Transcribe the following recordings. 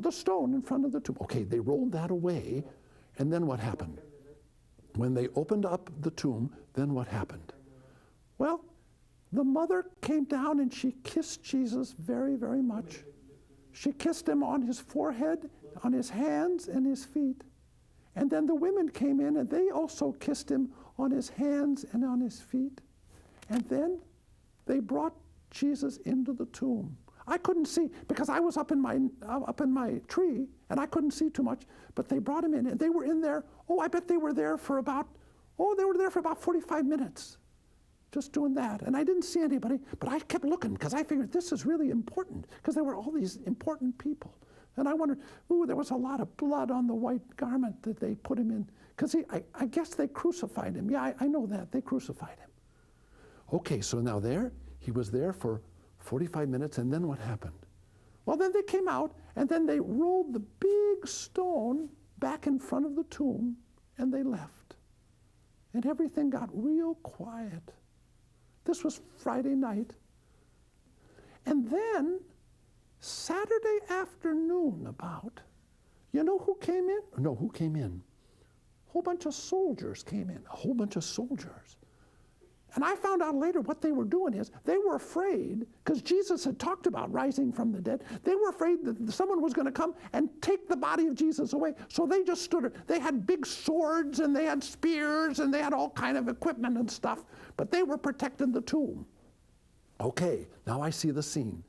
the stone in front of the tomb. Okay, they rolled that away, and then what happened? When they opened up the tomb, then what happened? Well, the mother came down and she kissed Jesus very, very much. She kissed him on his forehead, on his hands and his feet. And then the women came in and they also kissed him on his hands and on his feet. And then they brought Jesus into the tomb. I couldn't see because I was up in my tree and I couldn't see too much, but they brought him in and they were in there. Oh, I bet they were there for about 45 minutes. Just doing that. And I didn't see anybody, but I kept looking because I figured this is really important because there were all these important people. And I wondered, ooh, there was a lot of blood on the white garment that they put him in. Because I guess they crucified him. Yeah, I know that. They crucified him. Okay, so now he was there for 45 minutes, and then what happened? Well, then they came out, and then they rolled the big stone back in front of the tomb, and they left. And everything got real quiet. This was Friday night. And then Saturday afternoon about, you know who came in? No, who came in? A whole bunch of soldiers came in, a whole bunch of soldiers. And I found out later what they were doing is they were afraid, because Jesus had talked about rising from the dead, they were afraid that someone was going to come and take the body of Jesus away. So they just stood there. They had big swords and they had spears and they had all kind of equipment and stuff, but they were protecting the tomb. Okay, now I see the scene.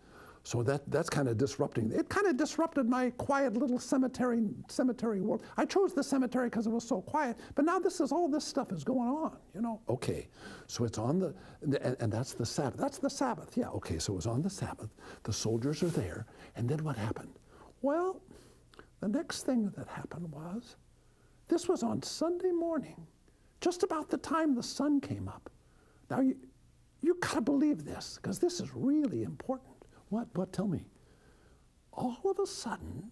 So that's kind of disrupting. It kind of disrupted my quiet little cemetery world. I chose the cemetery because it was so quiet, but now all this stuff is going on, you know. Okay, so it's on and that's the Sabbath. That's the Sabbath, yeah, okay, so it was on the Sabbath. The soldiers are there, and then what happened? Well, the next thing that happened was, this was on Sunday morning, just about the time the sun came up. Now, you gotta believe this, because this is really important. What? Tell me. All of a sudden,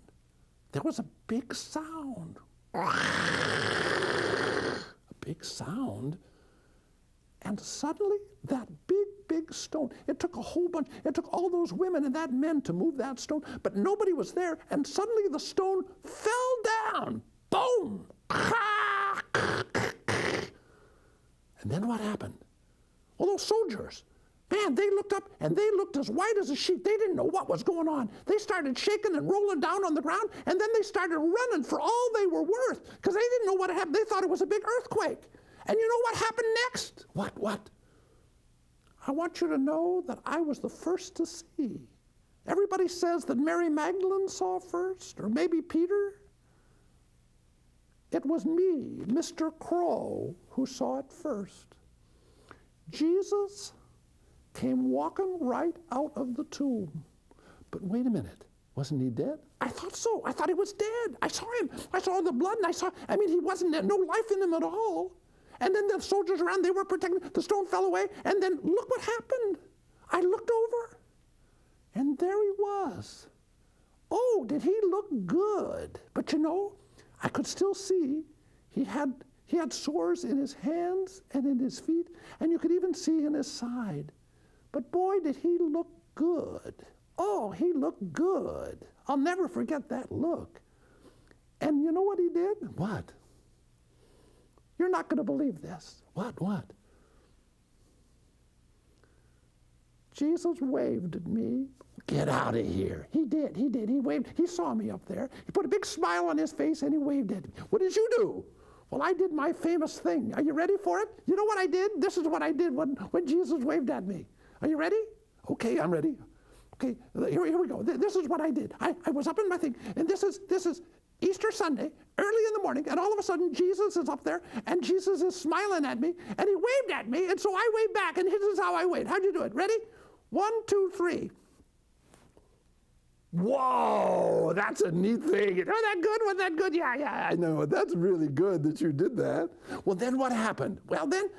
there was a big sound. A big sound. And suddenly, that big stone, it took all those women and that men to move that stone, but nobody was there, and suddenly the stone fell down. Boom! And then what happened? Well, those soldiers, man, they looked up and they looked as white as a sheet. They didn't know what was going on. They started shaking and rolling down on the ground, and then they started running for all they were worth because they didn't know what had happened. They thought it was a big earthquake. And you know what happened next? What? I want you to know that I was the first to see. Everybody says that Mary Magdalene saw first, or maybe Peter. It was me, Mr. Crow, who saw it first. Jesus came walking right out of the tomb. But wait a minute, wasn't he dead? I thought so. I thought he was dead. I saw him. I saw the blood, and he wasn't, no life in him at all. And then the soldiers around, they were protecting, the stone fell away, and then look what happened. I looked over, and there he was. Oh, did he look good? But you know, I could still see he had sores in his hands and in his feet, and you could even see in his side. But boy, did he look good. Oh, he looked good. I'll never forget that look. And you know what he did? What? You're not going to believe this. What? Jesus waved at me. Get out of here. He did. He waved. He saw me up there. He put a big smile on his face and he waved at me. What did you do? Well, I did my famous thing. Are you ready for it? You know what I did? This is what I did when Jesus waved at me. Are you ready? Okay, I'm ready. Okay, here we go. This is what I did. I was up in my thing, and this is Easter Sunday, early in the morning, and all of a sudden Jesus is up there, and Jesus is smiling at me, and he waved at me, and so I waved back, and this is how I waved. How'd you do it? Ready? 1, 2, 3. Whoa, that's a neat thing. Was that good? Was that good? Yeah, I know. That's really good that you did that. Well, then what happened? Well, then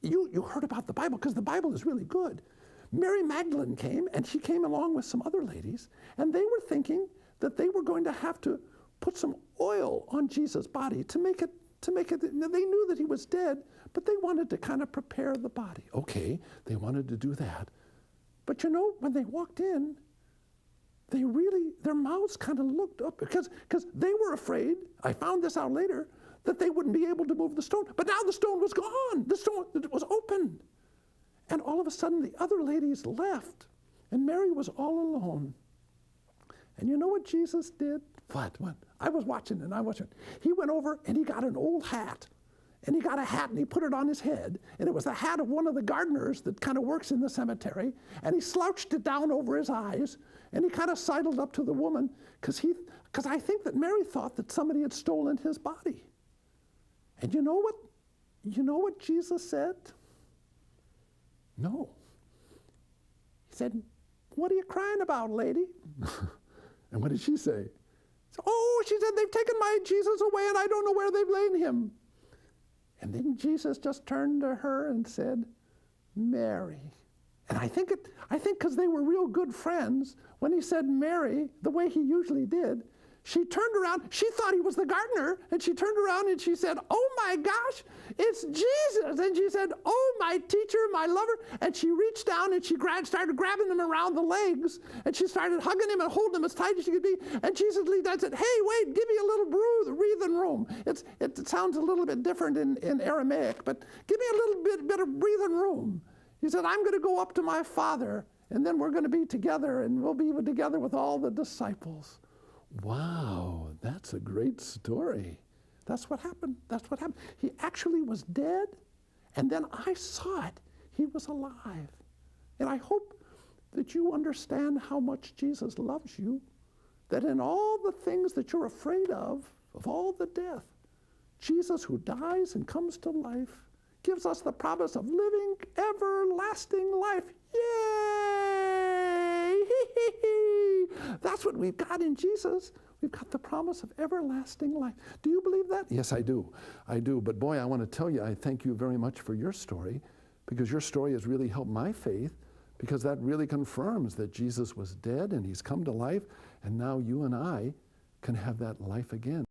you heard about the Bible, because the Bible is really good. Mary Magdalene came, and she came along with some other ladies, and they were thinking that they were going to have to put some oil on Jesus' body to make it. Now, they knew that he was dead, but they wanted to kind of prepare the body. Okay, they wanted to do that. But you know, when they walked in, their their mouths kind of looked up because they were afraid, I found this out later, that they wouldn't be able to move the stone. But now the stone was gone. The stone was open. And all of a sudden the other ladies left, and Mary was all alone. And you know what Jesus did? What? I was watching, and I wasn't. He went over and he got an old hat. And he got a hat and he put it on his head. And it was the hat of one of the gardeners that kind of works in the cemetery. And he slouched it down over his eyes. And he kind of sidled up to the woman because I think that Mary thought that somebody had stolen his body. And you know what? You know what Jesus said? No. He said, "What are you crying about, lady?" And what did she say? "Oh," she said, "they've taken my Jesus away and I don't know where they've laid him." And then Jesus just turned to her and said, "Mary." And I think because they were real good friends, when he said Mary, the way he usually did, she turned around. She thought he was the gardener, and she turned around and she said, "Oh my gosh, it's Jesus." And she said, "Oh, my teacher, my lover." And she reached down and she started grabbing him around the legs, and she started hugging him and holding him as tight as she could be. And Jesus leaned down and said, "Hey, wait, give me a little breathing room." It sounds a little bit different in Aramaic, but give me a little bit of breathing room. He said, "I'm going to go up to my Father, and then we're going to be together, and we'll be together with all the disciples." Wow, that's a great story. That's what happened. That's what happened. He actually was dead, and then I saw it. He was alive. And I hope that you understand how much Jesus loves you, that in all the things that you're afraid of all the death, Jesus, who dies and comes to life, gives us the promise of living everlasting life. Yay! That's what we've got in Jesus. We've got the promise of everlasting life. Do you believe that? Yes, I do. I do. But boy, I want to tell you, I thank you very much for your story, because your story has really helped my faith, because that really confirms that Jesus was dead and he's come to life, and now you and I can have that life again.